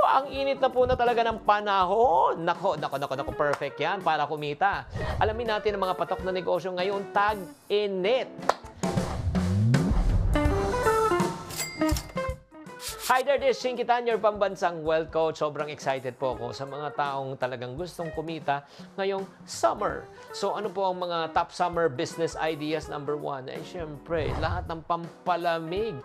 ang init na po na talaga ng panahon. Nako, perfect yan para kumita. Alamin natin ang mga patok na negosyo ngayon, tag-init. Hi there, this is Shinkitan, your pambansang wealth coach. Sobrang excited po ako sa mga taong talagang gustong kumita ngayong summer. So ano po ang mga top summer business ideas? Number 1, ay syempre, lahat ng pampalamig.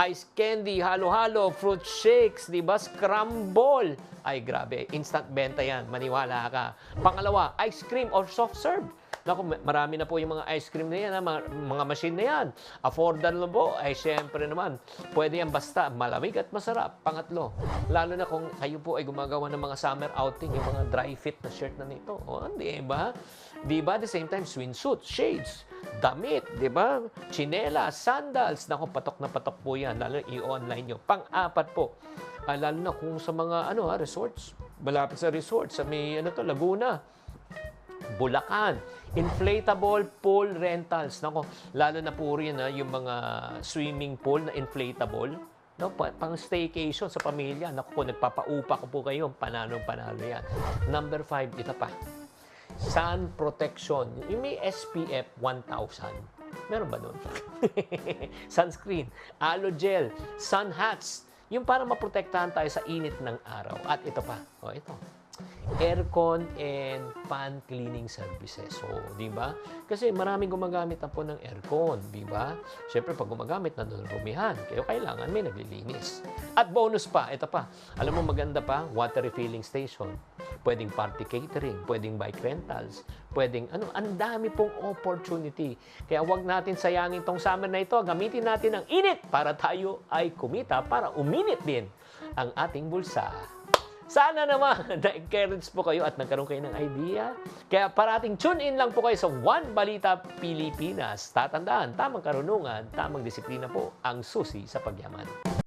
Ice candy, halo-halo, fruit shakes, di ba? Scramble. Ay grabe, instant benta yan, maniwala ka. Pangalawa, ice cream or soft serve. Naku, marami na po yung mga ice cream na yan, mga machine na yan. Affordable po, ay syempre naman, pwede yan basta malamig at masarap. Pangatlo, lalo na kung kayo po ay gumagawa ng mga summer outing, yung mga dry fit na shirt na nito. O, di ba? Di ba? At the same time, swimsuit, shades, damit, di ba? Chinela, sandals. Naku, patok na patok po yan, lalo i-online nyo. Pang-apat po, lalo na kung sa mga resorts, malapit sa resorts, sa may Laguna, Bulacan, inflatable pool rentals. Nako, lalo na po rin yung mga swimming pool na inflatable. No, pang staycation sa pamilya. Naku, nagpapaupa ko po kayo. Panalo yan. Number 5, ito pa. Sun protection. Yung may SPF 1000. Meron ba nun? Sunscreen, aloe gel, sun hats. Yung para maprotektahan tayo sa init ng araw. At ito pa. O, ito. Aircon and fan cleaning services. So, di ba? Kasi maraming gumagamit na po ng aircon, di ba? Siyempre, pag gumagamit na doon rumihan, kaya kailangan may naglilinis. At bonus pa, ito pa. Alam mo, maganda pa, water refilling station. Pwedeng party catering, pwedeng bike rentals, pwedeng ang dami pong opportunity. Kaya wag natin sayangin tong summer na ito. Gamitin natin ang init para tayo ay kumita, para uminit din ang ating bulsa. Sana naman na-encourage po kayo at nagkaroon kayo ng idea. Kaya parating tune in lang po kayo sa One Balita Pilipinas. Tatandaan, tamang karunungan, tamang disiplina po ang susi sa pagyaman.